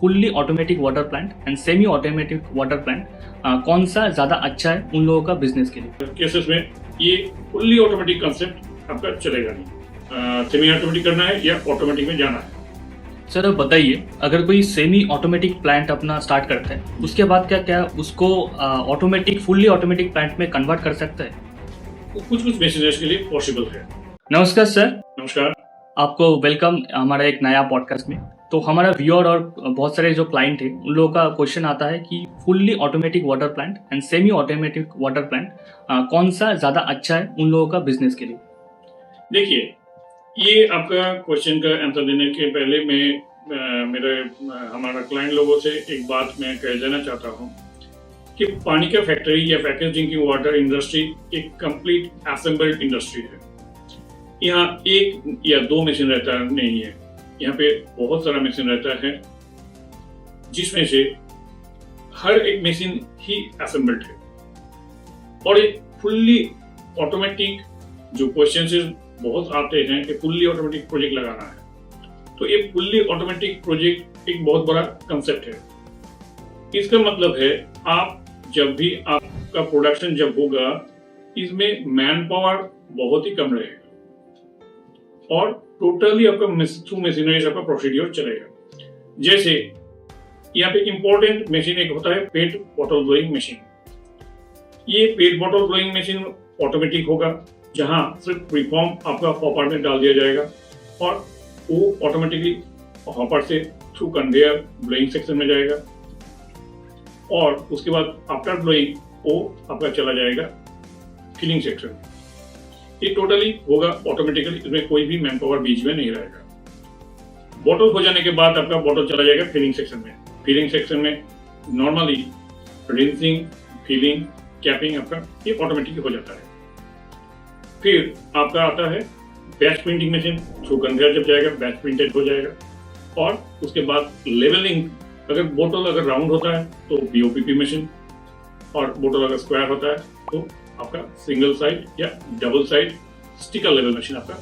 Fully automatic water plant and semi automatic water plant कौन सा ज़्यादा अच्छा है उन लोगों का बिजनेस के लिए? केसेस में ये फुल्ली ऑटोमेटिक कंसेप्ट आपका चलेगा नहीं। सेमी ऑटोमेटिक करना है या ऑटोमेटिक में जाना है। सर अब बताइए, अगर कोई सेमी ऑटोमेटिक प्लांट अपना स्टार्ट करता है उसके बाद क्या क्या उसको ऑटोमेटिक फुल्ली ऑटोमेटिक प्लांट में कन्वर्ट कर सकता है? तो कुछ बिजनेस के लिए पॉसिबल है। नमस्कार सर। नमस्कार। आपको वेलकम हमारा एक नया पॉडकास्ट में। तो हमारा व्यूअर और बहुत सारे जो क्लाइंट है उन लोगों का क्वेश्चन आता है कि fully automatic water plant and semi automatic water plant कौन सा ज़्यादा अच्छा है उन लोगों का बिजनेस के लिए? देखिए, ये आपका क्वेश्चन का आंसर देने के पहले मैं हमारा क्लाइंट लोगों से एक बात मैं कह देना चाहता हूँ कि पानी का फैक्ट्री या पैकेज ड्रिंकिंग वाटर इंडस्ट्री एक कंप्लीट असेंबल्ड इंडस्ट्री है। यहाँ एक या दो मशीन रहता नहीं है, यहाँ पे बहुत सारा मशीन रहता है जिसमें से हर एक मशीन ही असेंबल्ड है। और एक फुल्ली ऑटोमेटिक जो क्वेश्चन बहुत आते हैं कि फुल्ली ऑटोमेटिक प्रोजेक्ट लगाना है, तो ये फुल्ली ऑटोमेटिक प्रोजेक्ट एक बहुत बड़ा कंसेप्ट है। इसका मतलब है आप जब भी आपका प्रोडक्शन जब होगा इसमें मैन पावर बहुत ही कम रहेगा और टोटली आपका थ्रू मशीनरी आपका प्रोसीड्योर चलेगा। जैसे यहाँ पे इंपॉर्टेंट मशीन एक होता है पेट बॉटल ब्लोइंग मशीन। ये पेट बॉटल ब्लोइंग मशीन ऑटोमेटिक होगा जहाँ सिर्फ प्रीफॉर्म आपका हॉपर में डाल दिया जाएगा और वो ऑटोमेटिकली हॉपर से थ्रू कन्वेयर ब्लोइंग सेक्शन में जाएगा और उसके बाद आफ्टर ब्लोइंग वो आपका चला जाएगा फिलिंग सेक्शन में। ये टोटली होगा ऑटोमेटिकली, इसमें कोई भी मैन पावर बीच में नहीं रहेगा। बॉटल हो जाने के बाद आपका बॉटल चला जाएगा फिलिंग सेक्शन में। फिलिंग सेक्शन में नॉर्मली रिंसिंग, फिलिंग, कैपिंग आपका ये ऑटोमेटिक हो जाता है। फिर आपका आता है batch printing machine. Through conveyor जब जाएगा बैच प्रिंटेड हो जाएगा और उसके बाद लेवलिंग। अगर बोतल अगर राउंड होता है तो बीओपीपी मशीन और बोतल अगर स्क्वायर होता है तो आपका सिंगल साइड या double side sticker level machine आपका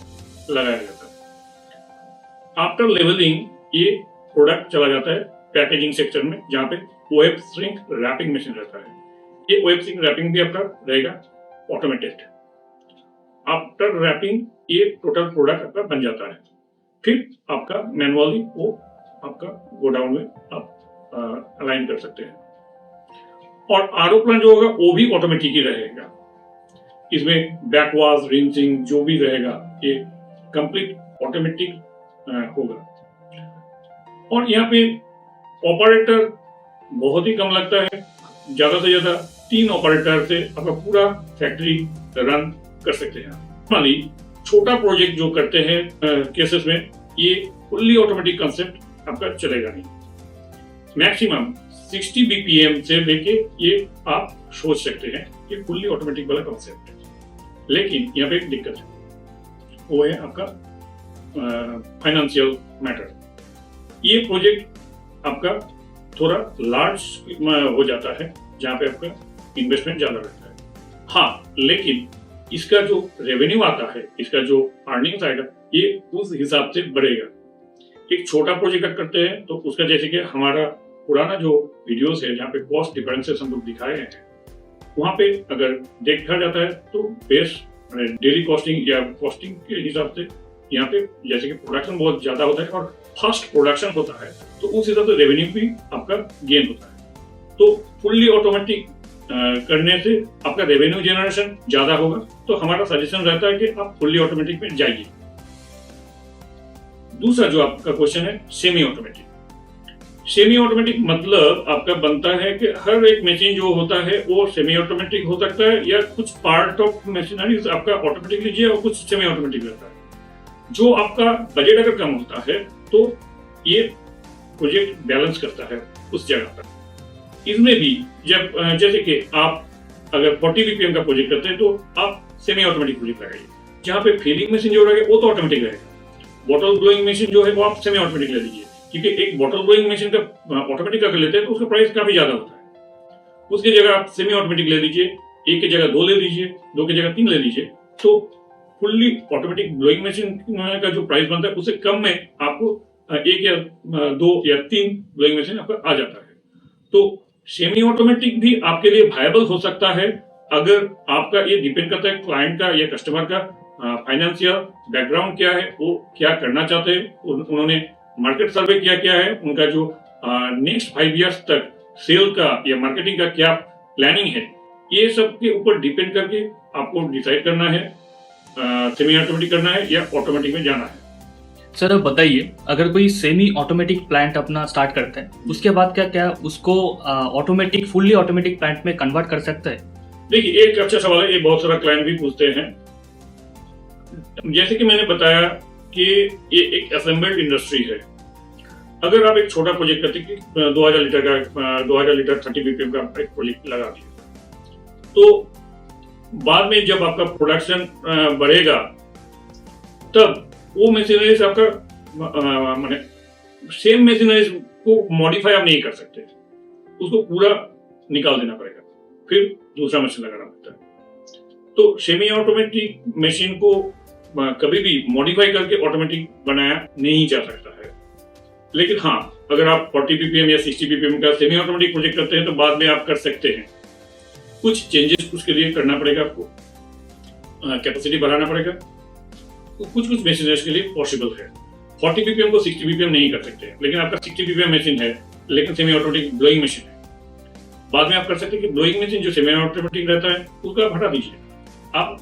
लगाया जाता है। आफ्टर लेवलिंग ये प्रोडक्ट चला जाता है पैकेजिंग सेक्शन में जहाँ पे वेब श्रिंक रैपिंग मशीन रहता है। ये वेब श्रिंक रैपिंग भी आपका रहेगा ऑटोमेटेड। आफ्टर रैपिंग ये टोटल प्रोडक्ट आपका बन जाता है। फिर आपका मैनुअली वो आपका गोडाउन में आप अलाइन कर सकते हैं। और आरओ प्लांट जो होगा वो भी ऑटोमेटिक ही रहेगा। इसमें बैकवाश, रिंसिंग जो भी रहेगा ये कंप्लीट ऑटोमेटिक होगा। और यहाँ पे ऑपरेटर बहुत ही कम लगता है। ज्यादा से ज्यादा 3 ऑपरेटर से आपका पूरा फैक्ट्री रन कर सकते हैं। नॉर्मली छोटा प्रोजेक्ट जो करते हैं केसेस में ये फुल्ली ऑटोमेटिक कंसेप्ट आपका चलेगा नहीं। मैक्सिमम 60 बीपीएम से लेके ये आप सोच सकते हैं कि फुल्ली ऑटोमेटिक वाला कंसेप्ट है। लेकिन यहाँ पे एक दिक्कत है, वो है आपका फाइनेंशियल मैटर। ये प्रोजेक्ट आपका थोड़ा लार्ज हो जाता है जहाँ पे आपका इन्वेस्टमेंट ज्यादा रहता है। हाँ, लेकिन इसका जो रेवेन्यू आता है, इसका जो अर्निंग्स आएगा ये उस हिसाब से बढ़ेगा। एक छोटा प्रोजेक्ट करते हैं तो उसका जैसे कि हमारा पुराना जो वीडियोस है जहाँ पे कॉस्ट डिफरेंसेस हम लोग दिखाए हैं, वहाँ पे अगर देखा जाता है तो बेस्ट डेली कॉस्टिंग या कॉस्टिंग के हिसाब से यहाँ पे जैसे कि प्रोडक्शन बहुत ज्यादा होता है और फास्ट प्रोडक्शन होता है तो उस हिसाब से रेवेन्यू भी आपका गेन होता है। तो फुल्ली ऑटोमेटिक करने से आपका रेवेन्यू जनरेशन ज्यादा होगा। तो हमारा सजेशन रहता है कि आप फुल्ली ऑटोमेटिक में जाइए। दूसरा जो आपका क्वेश्चन है सेमी ऑटोमेटिक। सेमी ऑटोमेटिक मतलब आपका बनता है कि हर एक मशीन जो होता है वो सेमी ऑटोमेटिक हो सकता है या कुछ पार्ट ऑफ मशीनरी आपका ऑटोमेटिक लीजिए और कुछ सेमी ऑटोमेटिक रहता है। जो आपका बजट अगर कम होता है तो ये प्रोजेक्ट बैलेंस करता है उस जगह पर। इसमें भी जब जैसे कि आप अगर 40 बीपीएम का प्रोजेक्ट करते हैं तो आप सेमी ऑटोमेटिक प्रोजेक्ट लगाइए। जहाँ पे फिलिंग मशीन जो रहेगा वो तो ऑटोमेटिक रहेगा। बॉटल ब्लोइंग मशीन जो है वो आप सेमी ऑटोमेटिक ले लीजिए, क्योंकि एक बॉटल ब्लोइंग मशीन का ऑटोमेटिक अगर लेते हैं तो उसका प्राइस काफी ज्यादा होता है। उसकी जगह आप सेमी ऑटोमेटिक ले लीजिए, एक की जगह 2 ले लीजिए, 2 की जगह 3 ले लीजिए, तो फुल्ली ऑटोमेटिक ब्लोइंग मशीन का जो प्राइस बनता है उससे कम में आपको एक या दो या तीन ब्लोइंग मशीन आपका आ जाता है। तो सेमी ऑटोमेटिक भी आपके लिए वायबल हो सकता है अगर आपका, ये डिपेंड करता है क्लाइंट का या कस्टमर का फाइनेंशियल बैकग्राउंड क्या है, वो क्या करना चाहते हैं, उन्होंने मार्केट सर्वे क्या है, उनका जो नेक्स्ट 5 इयर्स तक सेल का या मार्केटिंग का क्या प्लानिंग है, ये सब के ऊपर डिपेंड करके आपको डिसाइड करना है सेमी ऑटोमेटिक करना है या ऑटोमेटिक में जाना है। सर अब बताइए, अगर कोई सेमी ऑटोमेटिक प्लांट अपना स्टार्ट करता है, उसके बाद क्या उसको ऑटोमेटिक फुल्ली ऑटोमेटिक प्लांट में कन्वर्ट कर सकता है? देखिए, एक अच्छा सवाल है, ये बहुत सारा क्लाइंट भी पूछते हैं। जैसे कि मैंने बताया कि ये एक असेंबल्ड इंडस्ट्री है। अगर आप एक छोटा प्रोजेक्ट करते कि 2000 लीटर 30 बीपीएम का एक प्रोजेक्ट लगा दिया, तो बाद में जब आपका प्रोडक्शन बढ़ेगा, तब वो मशीनरीज आपका माने सेम मशीनरीज को मॉडिफाई आप नहीं कर सकते, उसको पूरा निकाल देना पड़ेगा, फिर दूसरा मशीन लगाना पड़ता है। तो सेमी ऑटोमेटिक मशीन को कभी भी मॉडिफाई करके ऑटोमेटिक बनाया नहीं जा सकता है। लेकिन हाँ, अगर आप 40 बीपीएम या 60 बीपीएम का सेमी ऑटोमेटिक प्रोजेक्ट करते हैं तो बाद में आप कर सकते हैं। कुछ चेंजेस उसके लिए करना पड़ेगा, आपको कैपेसिटी बढ़ाना पड़ेगा, तो कुछ मशीनरीज के लिए पॉसिबल है। 40 बीपीएम को 60 बीपीएम नहीं कर सकते, लेकिन आपका 60 बीपीएम मशीन है, लेकिन सेमी ऑटोमेटिक ब्लोइंग मशीन है, बाद में आप कर सकते हैं कि ब्लोइंग मशीन जो सेमी ऑटोमेटिक रहता है उसको आप हटा दीजिए, आप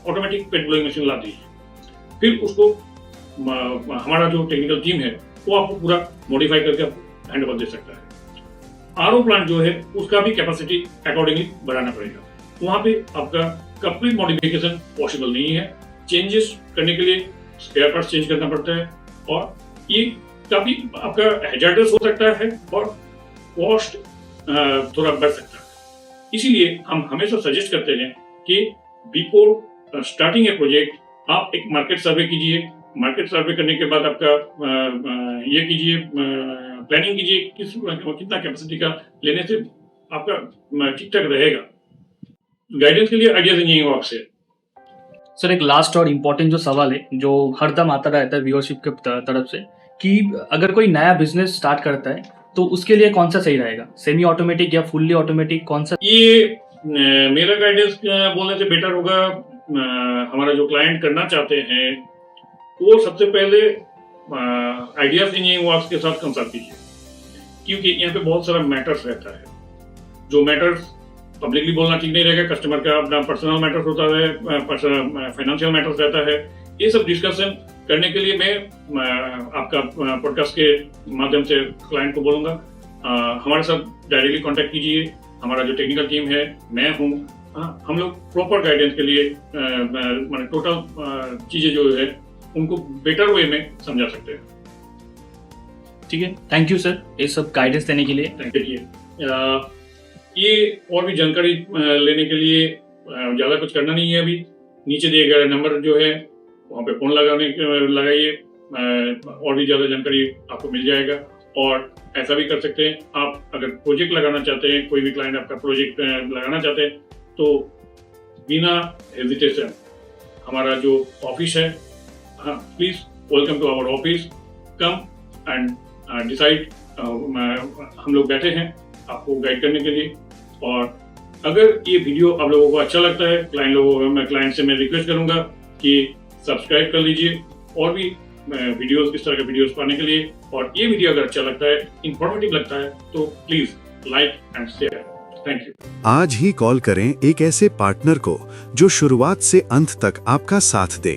ऑटोमेटिक पेट ब्लोइंग मशीन ला दीजिए, फिर उसको हमारा जो टेक्निकल टीम है वो आपको पूरा मॉडिफाई करके आपको हैंड ओवर दे सकता है। आरओ प्लांट जो है उसका भी कैपेसिटी अकॉर्डिंगली बढ़ाना पड़ेगा, वहाँ पे आपका कंप्लीट मॉडिफिकेशन पॉसिबल नहीं है। चेंजेस करने के लिए स्पेयर पार्ट्स चेंज करना पड़ता है, और ये काफी आपका हैजार्डस हो सकता है और कॉस्ट थोड़ा बढ़ सकता है। इसीलिए हम हमेशा सजेस्ट करते हैं कि बिफोर स्टार्टिंग ए प्रोजेक्ट आप एक मार्केट सर्वे कीजिए। मार्केट सर्वे करने के बाद आपका ये कीजिए, प्लानिंग कीजिए कितना कैपेसिटी का लेने से आपका ठीक ठाक रहेगा। गाइडेंस के लिए आइडियाज इंजीनियरिंग वर्क से। सर एक लास्ट और इम्पोर्टेंट जो सवाल है, जो हरदम आता रहता है व्यूअरशिप के तरफ से, कि अगर कोई नया बिजनेस स्टार्ट करता है तो उसके लिए कौन सा सही रहेगा, सेमी ऑटोमेटिक या फुल्ली ऑटोमेटिक, कौन सा? ये मेरा गाइडेंस बोलने से बेटर होगा, हमारा जो क्लाइंट करना चाहते हैं वो सबसे पहले आइडियाज इंजीनियरिंग वर्क्स के साथ कंसल्ट कीजिए, क्योंकि यहाँ पे बहुत सारा मैटर्स रहता है। जो मैटर्स पब्लिकली बोलना ठीक नहीं रहेगा, कस्टमर का अपना पर्सनल मैटर्स होता है, फाइनेंशियल मैटर्स रहता है। ये सब डिस्कशन करने के लिए मैं आपका पॉडकास्ट के माध्यम से क्लाइंट को बोलूँगा, हमारे साथ डायरेक्टली कांटेक्ट कीजिए। हमारा जो टेक्निकल टीम है, मैं हूँ, हम लोग प्रॉपर गाइडेंस के लिए मैंने टोटल चीज़ें जो है उनको बेटर वे में समझा सकते हैं। ठीक है, थैंक यू सर ये सब गाइडेंस देने के लिए। देखिए, ये और भी जानकारी लेने के लिए ज़्यादा कुछ करना नहीं है। अभी नीचे दिए गए नंबर जो है वहाँ पे फ़ोन लगाइए, और भी ज़्यादा जानकारी आपको मिल जाएगा। और ऐसा भी कर सकते हैं, आप अगर प्रोजेक्ट लगाना चाहते हैं, कोई भी क्लाइंट आपका प्रोजेक्ट लगाना चाहते हैं, तो बिना हेजिटेशन हमारा जो ऑफिस है, please welcome to our office, come and decide. हम लोग बैठे हैं आपको गाइड करने के लिए। और अगर ये वीडियो आप लोगों को अच्छा लगता है, क्लाइंट से मैं रिक्वेस्ट करूंगा कि सब्सक्राइब कर लीजिए और भी वीडियोस, इस तरह के वीडियोस पाने के लिए। और ये वीडियो अगर अच्छा लगता है, इंफॉर्मेटिव लगता है, तो please like and share. Thank you. आज ही कॉल करें एक ऐसे पार्टनर को जो शुरुआत से अंत तक आपका साथ दे।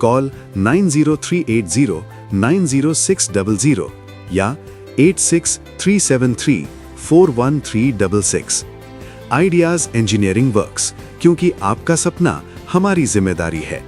कॉल 9038090600 या 8637341366। आइडियाज इंजीनियरिंग वर्क्स, क्योंकि आपका सपना हमारी जिम्मेदारी है।